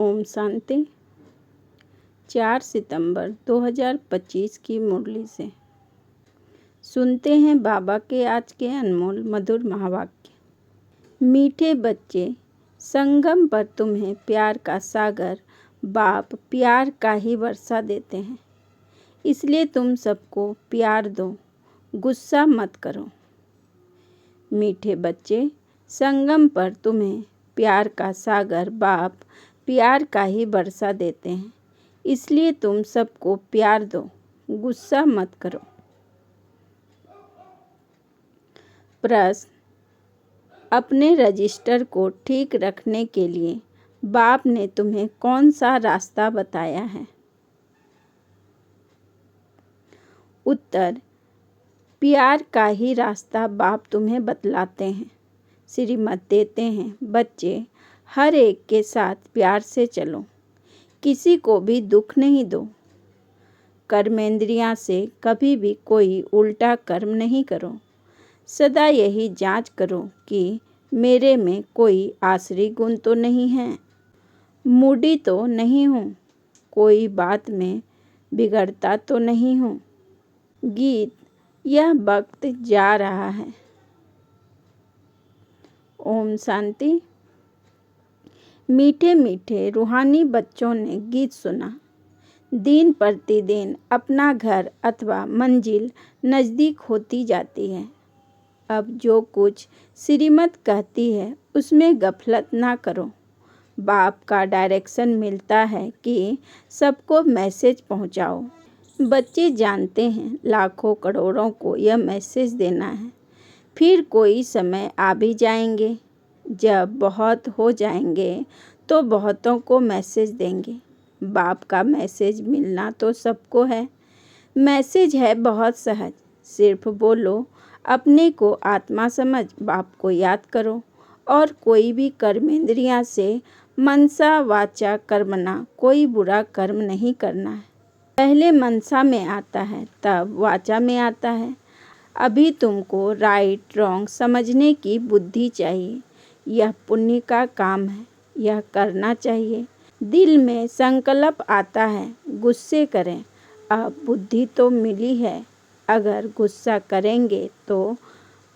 ओम शांति। 4 सितंबर 2025 की मुरली से सुनते हैं बाबा के आज के अनमोल मधुर महावाक्य। मीठे बच्चे, संगम पर तुम्हें प्यार का सागर बाप प्यार का ही वर्षा देते हैं, इसलिए तुम सबको प्यार दो, गुस्सा मत करो। मीठे बच्चे, संगम पर तुम्हें प्यार का सागर बाप प्यार का ही वर्षा देते हैं, इसलिए तुम सबको प्यार दो, गुस्सा मत करो। प्रश्न: अपने रजिस्टर को ठीक रखने के लिए बाप ने तुम्हें कौन सा रास्ता बताया है? उत्तर: प्यार का ही रास्ता बाप तुम्हें बतलाते हैं, श्रीमत देते हैं। बच्चे, हर एक के साथ प्यार से चलो, किसी को भी दुख नहीं दो। कर्मेंद्रियां से कभी भी कोई उल्टा कर्म नहीं करो। सदा यही जांच करो कि मेरे में कोई आसरी गुण तो नहीं है, मूडी तो नहीं हूँ, कोई बात में बिगड़ता तो नहीं हूँ। गीत। यह वक्त जा रहा है। ओम शांति। मीठे मीठे रूहानी बच्चों ने गीत सुना। दिन प्रतिदिन अपना घर अथवा मंजिल नज़दीक होती जाती है। अब जो कुछ श्रीमत कहती है उसमें गफलत ना करो। बाप का डायरेक्शन मिलता है कि सबको मैसेज पहुंचाओ। बच्चे जानते हैं लाखों करोड़ों को यह मैसेज देना है। फिर कोई समय आ भी जाएंगे जब बहुत हो जाएंगे तो बहुतों को मैसेज देंगे। बाप का मैसेज मिलना तो सबको है। मैसेज है बहुत सहज, सिर्फ बोलो, अपने को आत्मा समझ बाप को याद करो और कोई भी कर्मेंद्रियां से मनसा वाचा कर्मना कोई बुरा कर्म नहीं करना है। पहले मनसा में आता है तब वाचा में आता है। अभी तुमको राइट रॉन्ग समझने की बुद्धि चाहिए। यह पुण्य का काम है, यह करना चाहिए। दिल में संकल्प आता है गुस्से करें, अब बुद्धि तो मिली है, अगर गुस्सा करेंगे तो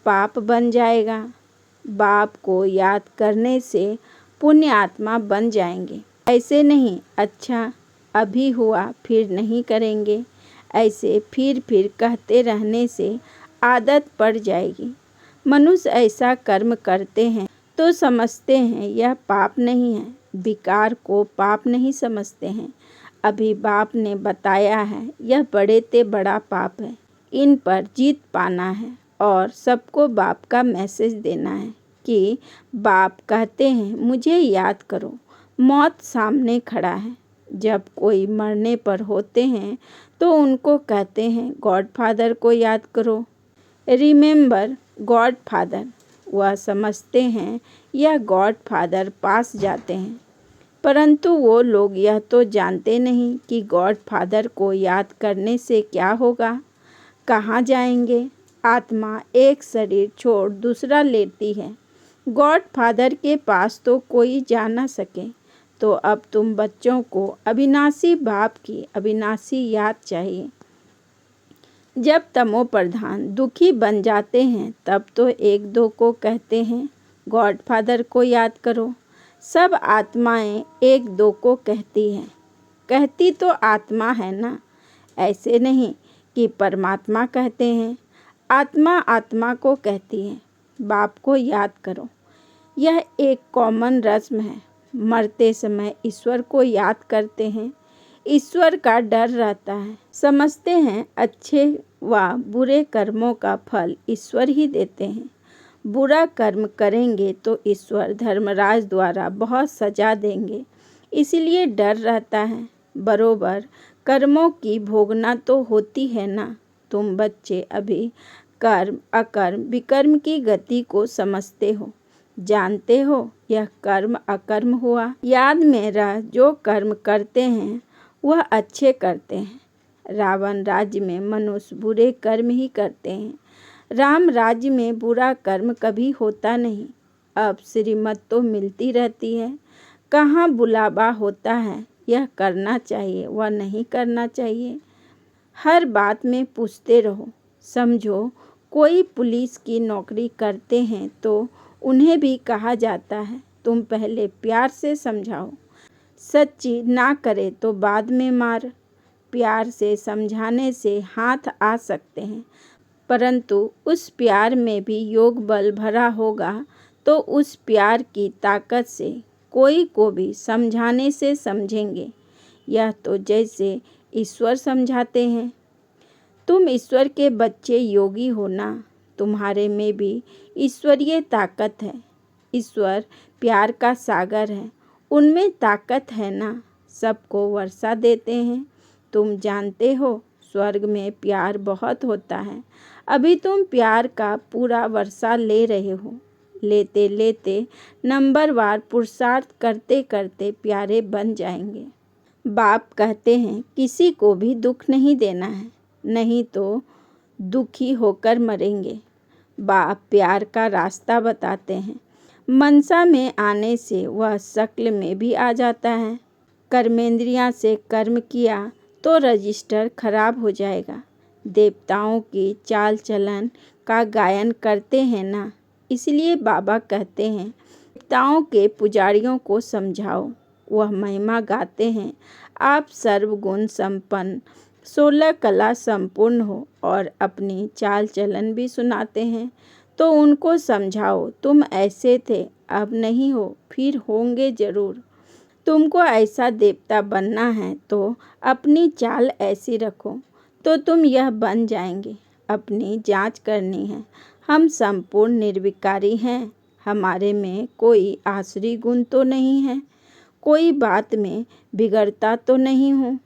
पाप बन जाएगा। बाप को याद करने से पुण्य आत्मा बन जाएंगे। ऐसे नहीं अच्छा अभी हुआ फिर नहीं करेंगे, ऐसे फिर कहते रहने से आदत पड़ जाएगी। मनुष्य ऐसा कर्म करते हैं तो समझते हैं यह पाप नहीं है, विकार को पाप नहीं समझते हैं। अभी बाप ने बताया है यह बड़े ते बड़ा पाप है, इन पर जीत पाना है और सबको बाप का मैसेज देना है कि बाप कहते हैं मुझे याद करो, मौत सामने खड़ा है। जब कोई मरने पर होते हैं तो उनको कहते हैं गॉड फादर को याद करो, रिमेंबर गॉड फादर। वह समझते हैं यह गॉड फादर पास जाते हैं, परंतु वो लोग यह तो जानते नहीं कि गॉड फादर को याद करने से क्या होगा, कहाँ जाएंगे। आत्मा एक शरीर छोड़ दूसरा लेती है, गॉड फादर के पास तो कोई जा ना सके। तो अब तुम बच्चों को अविनाशी बाप की अविनाशी याद चाहिए। जब तमो प्रधान दुखी बन जाते हैं तब तो एक दो को कहते हैं गॉड फादर को याद करो। सब आत्माएं एक दो को कहती हैं, कहती तो आत्मा है ना, ऐसे नहीं कि परमात्मा कहते हैं। आत्मा आत्मा को कहती है बाप को याद करो। यह एक कॉमन रस्म है। मरते समय ईश्वर को याद करते हैं। ईश्वर का डर रहता है, समझते हैं अच्छे व बुरे कर्मों का फल ईश्वर ही देते हैं। बुरा कर्म करेंगे तो ईश्वर धर्मराज द्वारा बहुत सजा देंगे, इसलिए डर रहता है। बरोबर कर्मों की भोगना तो होती है ना। तुम बच्चे अभी कर्म अकर्म विकर्म की गति को समझते हो, जानते हो यह कर्म अकर्म हुआ। याद में रह जो कर्म करते हैं वह अच्छे करते हैं। रावण राज्य में मनुष्य बुरे कर्म ही करते हैं। राम राज्य में बुरा कर्म कभी होता नहीं। अब श्रीमत तो मिलती रहती है, कहाँ बुलावा होता है, यह करना चाहिए व नहीं करना चाहिए। हर बात में पूछते रहो। समझो कोई पुलिस की नौकरी करते हैं तो उन्हें भी कहा जाता है तुम पहले प्यार से समझाओ, सच्ची ना करे तो बाद में मार। प्यार से समझाने से हाथ आ सकते हैं, परंतु उस प्यार में भी योग बल भरा होगा तो उस प्यार की ताकत से कोई को भी समझाने से समझेंगे। यह तो जैसे ईश्वर समझाते हैं। तुम ईश्वर के बच्चे योगी हो ना, तुम्हारे में भी ईश्वरीय ताकत है। ईश्वर प्यार का सागर है, उनमें ताकत है ना, सबको वर्षा देते हैं। तुम जानते हो स्वर्ग में प्यार बहुत होता है। अभी तुम प्यार का पूरा वर्षा ले रहे हो। लेते लेते नंबरवार पुरुषार्थ करते करते प्यारे बन जाएंगे। बाप कहते हैं किसी को भी दुख नहीं देना है, नहीं तो दुखी होकर मरेंगे। बाप प्यार का रास्ता बताते हैं। मनसा में आने से वह शक्ल में भी आ जाता है। कर्मेंद्रियां से कर्म किया तो रजिस्टर खराब हो जाएगा। देवताओं की चाल चलन का गायन करते हैं ना, इसलिए बाबा कहते हैं देवताओं के पुजारियों को समझाओ। वह महिमा गाते हैं आप सर्वगुण संपन्न 16 कला संपूर्ण हो और अपनी चाल चलन भी सुनाते हैं, तो उनको समझाओ तुम ऐसे थे, अब नहीं हो, फिर होंगे जरूर। तुमको ऐसा देवता बनना है तो अपनी चाल ऐसी रखो तो तुम यह बन जाएंगे। अपनी जांच करनी है। हम संपूर्ण निर्विकारी हैं, हमारे में कोई आसुरी गुण तो नहीं है, कोई बात में बिगड़ता तो नहीं हूँ,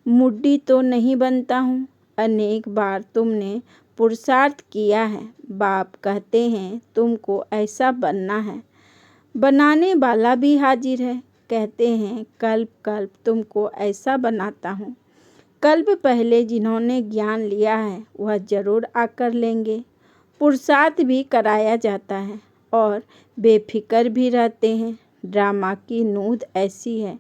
मुड्डी तो नहीं बनता हूँ। अनेक बार तुमने पुरुषार्थ किया है। बाप कहते हैं तुमको ऐसा बनना है, बनाने वाला भी हाजिर है। कहते हैं कल्प कल्प तुमको ऐसा बनाता हूँ। कल्प पहले जिन्होंने ज्ञान लिया है वह जरूर आकर लेंगे। पुरुषार्थ भी कराया जाता है और बेफिक्र भी रहते हैं। ड्रामा की नूद ऐसी है।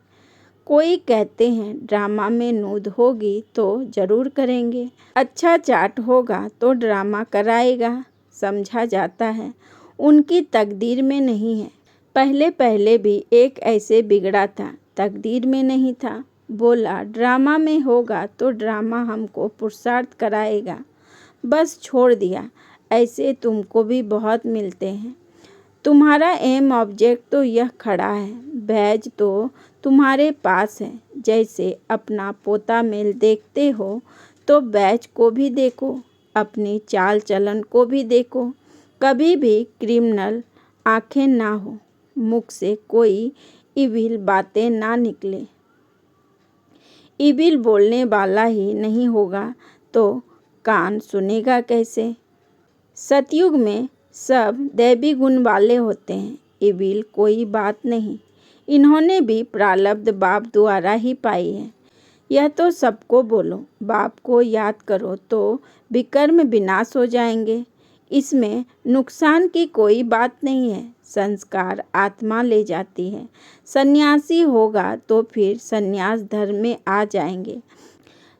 कोई कहते हैं ड्रामा में नूद होगी तो जरूर करेंगे, अच्छा चाट होगा तो ड्रामा कराएगा। समझा जाता है उनकी तकदीर में नहीं है। पहले पहले भी एक ऐसे बिगड़ा था, तकदीर में नहीं था। बोला ड्रामा में होगा तो ड्रामा हमको पुरुषार्थ कराएगा, बस छोड़ दिया। ऐसे तुमको भी बहुत मिलते हैं। तुम्हारा एम ऑब्जेक्ट तो यह खड़ा है, बैज तो तुम्हारे पास है। जैसे अपना पोता मेल देखते हो तो बैज को भी देखो, अपनी चाल चलन को भी देखो। कभी भी क्रिमिनल आंखें ना हो, मुख से कोई इविल बातें ना निकले। इविल बोलने वाला ही नहीं होगा तो कान सुनेगा कैसे। सतयुग में सब दैवी गुण वाले होते हैं, इविल कोई बात नहीं। इन्होंने भी प्रारब्ध बाप द्वारा ही पाई है। यह तो सबको बोलो, बाप को याद करो तो विकर्म विनाश हो जाएंगे। इसमें नुकसान की कोई बात नहीं है। संस्कार आत्मा ले जाती है। सन्यासी होगा तो फिर सन्यास धर्म में आ जाएंगे।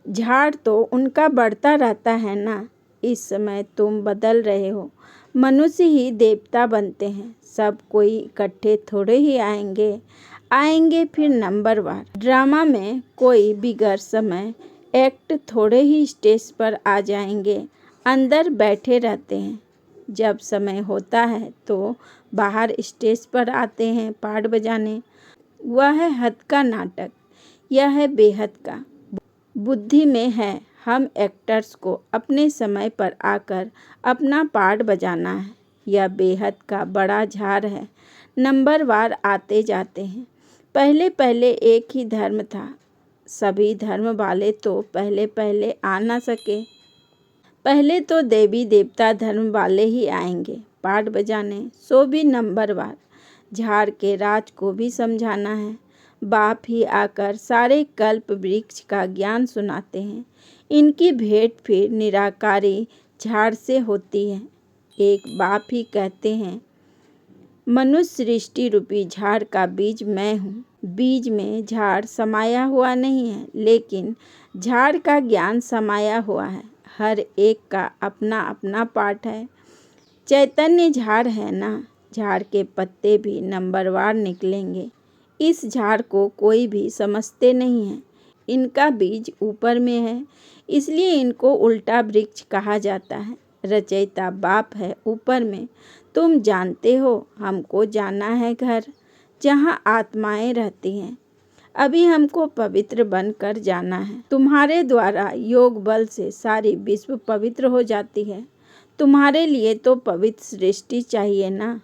झाड़ तो उनका बढ़ता रहता है ना। इस समय तुम बदल रहे हो, मनुष्य ही देवता बनते हैं। सब कोई इकट्ठे थोड़े ही आएंगे फिर नंबरवार। ड्रामा में कोई बिगड़ समय एक्ट थोड़े ही स्टेज पर आ जाएंगे, अंदर बैठे रहते हैं। जब समय होता है तो बाहर स्टेज पर आते हैं पाट बजाने। वह है हद का नाटक, यह है बेहद का। बुद्धि में है हम एक्टर्स को अपने समय पर आकर अपना पार्ट बजाना है। यह बेहद का बड़ा झाड़ है, नंबरवार आते जाते हैं। पहले पहले एक ही धर्म था, सभी धर्म वाले तो पहले पहले आ ना सके। पहले तो देवी देवता धर्म वाले ही आएंगे पार्ट बजाने, सो भी नंबरवार। झाड़ के राज को भी समझाना है। बाप ही आकर सारे कल्प वृक्ष का ज्ञान सुनाते हैं। इनकी भेंट फिर निराकारी झाड़ से होती है। एक बाप ही कहते हैं मनुष्य सृष्टि रूपी झाड़ का बीज मैं हूँ। बीज में झाड़ समाया हुआ नहीं है, लेकिन झाड़ का ज्ञान समाया हुआ है। हर एक का अपना अपना पाठ है। चैतन्य झाड़ है ना, झाड़ के पत्ते भी नंबरवार निकलेंगे। इस झाड़ को कोई भी समझते नहीं है। इनका बीज ऊपर में है, इसलिए इनको उल्टा वृक्ष कहा जाता है। रचयिता बाप है ऊपर में। तुम जानते हो, हमको जाना है घर जहाँ आत्माएं रहती हैं। अभी हमको पवित्र बनकर जाना है। तुम्हारे द्वारा योग बल से सारी विश्व पवित्र हो जाती है। तुम्हारे लिए तो पवित्र सृष्टि चाहिए ना।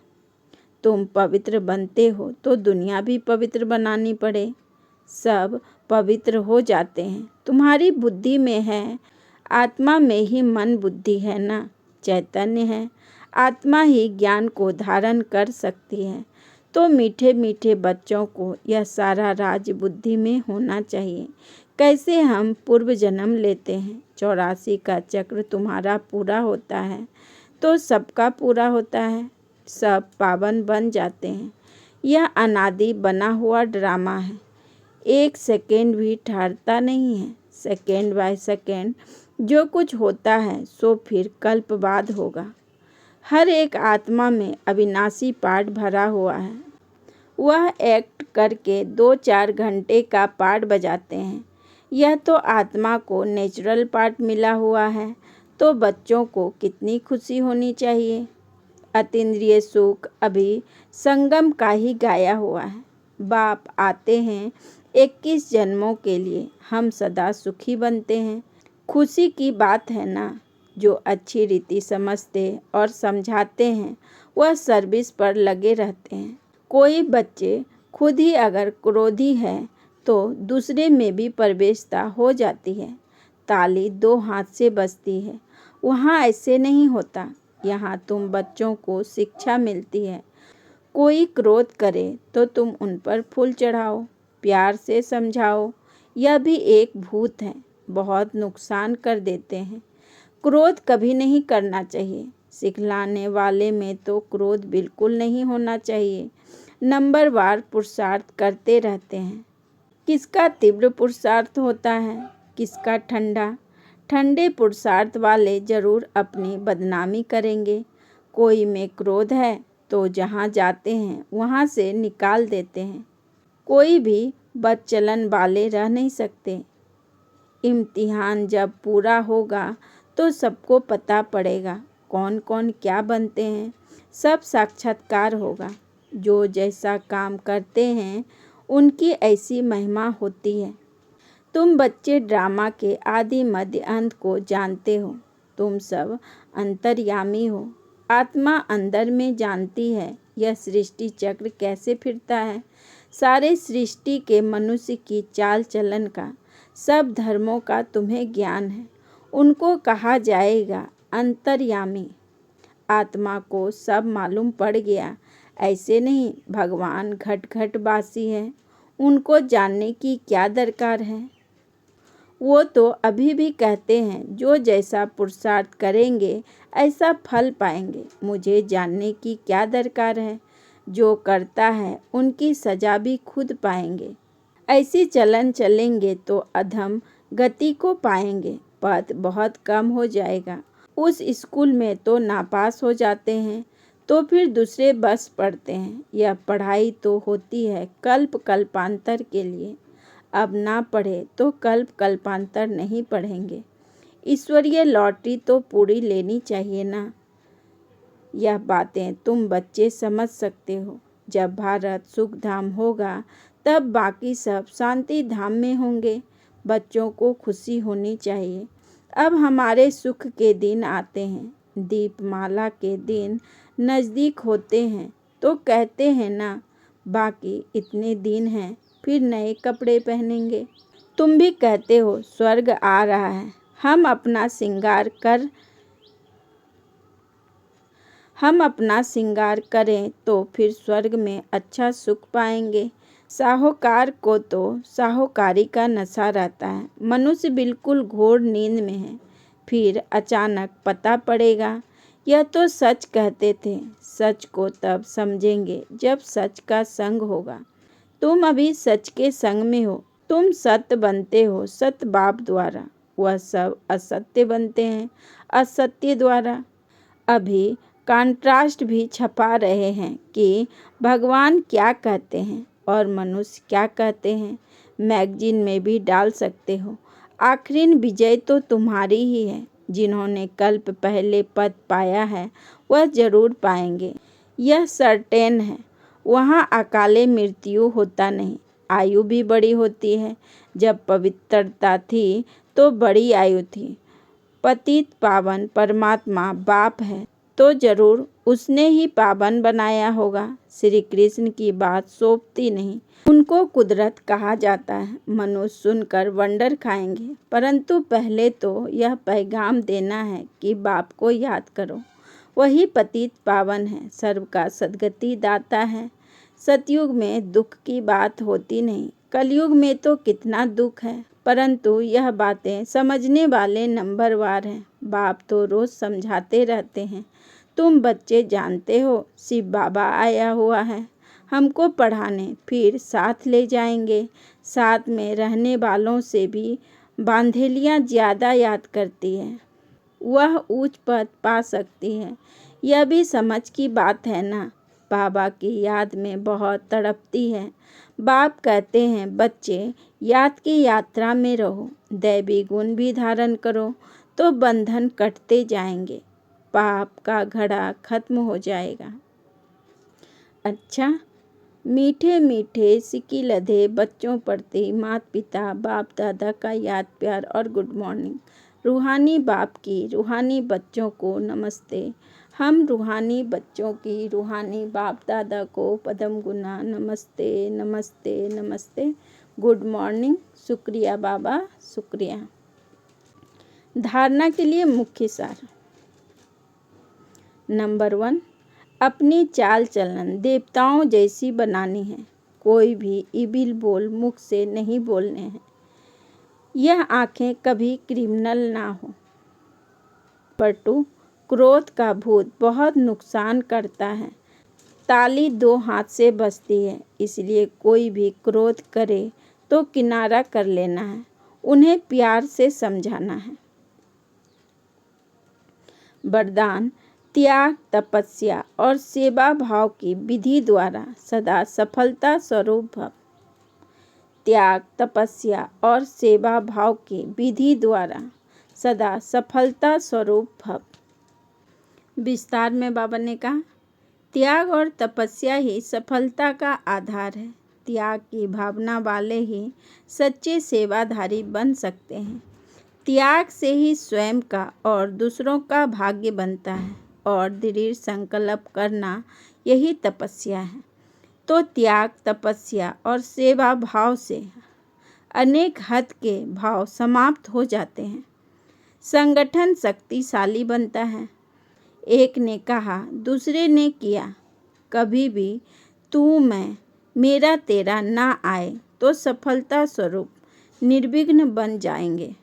तुम पवित्र बनते हो तो दुनिया भी पवित्र बनानी पड़े। सब पवित्र हो जाते हैं। तुम्हारी बुद्धि में है, आत्मा में ही मन बुद्धि है ना, चैतन्य है। आत्मा ही ज्ञान को धारण कर सकती है। तो मीठे मीठे बच्चों को यह सारा राज बुद्धि में होना चाहिए। कैसे हम पूर्व जन्म लेते हैं। 84 का चक्र तुम्हारा पूरा होता है तो सबका पूरा होता है। सब पावन बन जाते हैं। यह अनादि बना हुआ ड्रामा है। एक सेकेंड भी ठहरता नहीं है। सेकेंड बाय सेकेंड जो कुछ होता है सो फिर कल्प बाद होगा। हर एक आत्मा में अविनाशी पार्ट भरा हुआ है। वह एक्ट करके 2-4 घंटे का पार्ट बजाते हैं। यह तो आत्मा को नेचुरल पार्ट मिला हुआ है, तो बच्चों को कितनी खुशी होनी चाहिए। अतीन्द्रिय सुख अभी संगम का ही गाया हुआ है। बाप आते हैं 21 जन्मों के लिए। हम सदा सुखी बनते हैं। खुशी की बात है ना। जो अच्छी रीति समझते और समझाते हैं वह सर्विस पर लगे रहते हैं। कोई बच्चे खुद ही अगर क्रोधी है तो दूसरे में भी प्रवेशता हो जाती है। ताली 2 हाथ से बजती है। वहाँ ऐसे नहीं होता। यहाँ तुम बच्चों को शिक्षा मिलती है। कोई क्रोध करे तो तुम उन पर फूल चढ़ाओ, प्यार से समझाओ। यह भी एक भूत है, बहुत नुकसान कर देते हैं। क्रोध कभी नहीं करना चाहिए। सिखलाने वाले में तो क्रोध बिल्कुल नहीं होना चाहिए। नंबरवार पुरुषार्थ करते रहते हैं। किसका तीव्र पुरुषार्थ होता है, किसका ठंडा। ठंडे पुरुषार्थ वाले जरूर अपनी बदनामी करेंगे। कोई में क्रोध है तो जहाँ जाते हैं वहाँ से निकाल देते हैं। कोई भी बदचलन वाले रह नहीं सकते। इम्तिहान जब पूरा होगा तो सबको पता पड़ेगा कौन कौन क्या बनते हैं। सब साक्षात्कार होगा। जो जैसा काम करते हैं उनकी ऐसी महिमा होती है। तुम बच्चे ड्रामा के आदि मध्य अंत को जानते हो। तुम सब अंतर्यामी हो। आत्मा अंदर में जानती है यह सृष्टि चक्र कैसे फिरता है। सारे सृष्टि के मनुष्य की चाल चलन का, सब धर्मों का तुम्हें ज्ञान है। उनको कहा जाएगा अंतर्यामी। आत्मा को सब मालूम पड़ गया। ऐसे नहीं, भगवान घट घट बासी है। उनको जानने की क्या दरकार है। वो तो अभी भी कहते हैं जो जैसा पुरुषार्थ करेंगे ऐसा फल पाएंगे। मुझे जानने की क्या दरकार है। जो करता है उनकी सजा भी खुद पाएंगे। ऐसी चलन चलेंगे तो अधम गति को पाएंगे। पद बहुत कम हो जाएगा। उस स्कूल में तो नापास हो जाते हैं तो फिर दूसरे बस पढ़ते हैं। यह पढ़ाई तो होती है कल्प कल्पांतर के लिए। अब ना पढ़े तो कल्प कल्पांतर नहीं पढ़ेंगे। ईश्वरीय लॉटरी तो पूरी लेनी चाहिए ना। यह बातें तुम बच्चे समझ सकते हो। जब भारत सुख धाम होगा तब बाकी सब शांति धाम में होंगे। बच्चों को खुशी होनी चाहिए। अब हमारे सुख के दिन आते हैं। दीपमाला के दिन नज़दीक होते हैं तो कहते हैं ना, बाकी इतने दिन हैं फिर नए कपड़े पहनेंगे। तुम भी कहते हो स्वर्ग आ रहा है। हम अपना श्रृंगार करें तो फिर स्वर्ग में अच्छा सुख पाएंगे। साहूकार को तो साहूकारी का नशा रहता है। मनुष्य बिल्कुल घोर नींद में है। फिर अचानक पता पड़ेगा यह तो सच कहते थे। सच को तब समझेंगे जब सच का संग होगा। तुम अभी सच के संग में हो। तुम सत्य बनते हो सत्य बाप द्वारा, वह सब असत्य बनते हैं असत्य द्वारा। अभी कॉन्ट्रास्ट भी छपा रहे हैं कि भगवान क्या कहते हैं और मनुष्य क्या कहते हैं। मैगजीन में भी डाल सकते हो। आखिरी विजय तो तुम्हारी ही है। जिन्होंने कल्प पहले पद पाया है वह जरूर पाएंगे, यह सर्टेन है। वहाँ अकाले मृत्यु होता नहीं, आयु भी बड़ी होती है। जब पवित्रता थी तो बड़ी आयु थी। पतित पावन परमात्मा बाप है तो जरूर उसने ही पावन बनाया होगा। श्री कृष्ण की बात सोपती नहीं, उनको कुदरत कहा जाता है। मनुष्य सुनकर वंडर खाएंगे, परंतु पहले तो यह पैगाम देना है कि बाप को याद करो। वही पतित पावन है, सर्व का सद्गति दाता है। सतयुग में दुख की बात होती नहीं, कलयुग में तो कितना दुख है, परंतु यह बातें समझने वाले नंबरवार हैं। बाप तो रोज समझाते रहते हैं। तुम बच्चे जानते हो शिव बाबा आया हुआ है हमको पढ़ाने, फिर साथ ले जाएंगे। साथ में रहने वालों से भी बांधेलियाँ ज़्यादा याद करती है, वह उच्च पद पा सकती है। यह भी समझ की बात है ना। बाबा की याद में बहुत तड़पती है। बाप कहते हैं बच्चे याद की यात्रा में रहो, दैवी गुण भी धारण करो तो बंधन कटते जाएंगे, पाप का घड़ा खत्म हो जाएगा। अच्छा, मीठे मीठे सिक्की लधे बच्चों प्रति माता पिता बाप दादा का याद प्यार और गुड मॉर्निंग। रूहानी बाप की रूहानी बच्चों को नमस्ते। हम रूहानी बच्चों की रूहानी बाप दादा को पदम गुना नमस्ते नमस्ते नमस्ते, गुड मॉर्निंग। शुक्रिया बाबा, शुक्रिया। धारणा के लिए मुख्य सार। नंबर 1, अपनी चाल चलन देवताओं जैसी बनानी है। कोई भी इबिल बोल मुख से नहीं बोलने हैं। यह आंखें कभी क्रिमिनल ना हो। नंबर 2, क्रोध का भूत बहुत नुकसान करता है। ताली 2 हाथ से बजती है, इसलिए कोई भी क्रोध करे तो किनारा कर लेना है, उन्हें प्यार से समझाना है। वरदान, त्याग तपस्या और सेवा भाव की विधि द्वारा सदा सफलता स्वरूप भव। त्याग तपस्या और सेवा भाव की विधि द्वारा सदा सफलता स्वरूप भव। विस्तार में बाबा ने कहा, त्याग और तपस्या ही सफलता का आधार है। त्याग की भावना वाले ही सच्चे सेवाधारी बन सकते हैं। त्याग से ही स्वयं का और दूसरों का भाग्य बनता है और दृढ़ संकल्प करना यही तपस्या है। तो त्याग तपस्या और सेवा भाव से अनेक हद के भाव समाप्त हो जाते हैं। संगठन शक्तिशाली बनता है। एक ने कहा, दूसरे ने किया। कभी भी तू मैं मेरा तेरा ना आए तो सफलता स्वरूप निर्विघ्न बन जाएंगे।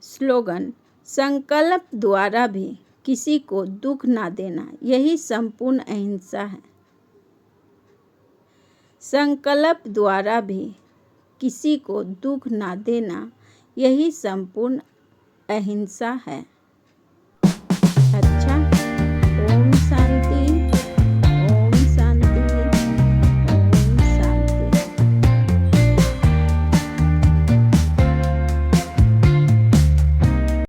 स्लोगन, संकल्प द्वारा भी किसी को दुख ना देना, यही संपूर्ण अहिंसा है। संकल्प द्वारा भी किसी को दुख ना देना, यही संपूर्ण अहिंसा है।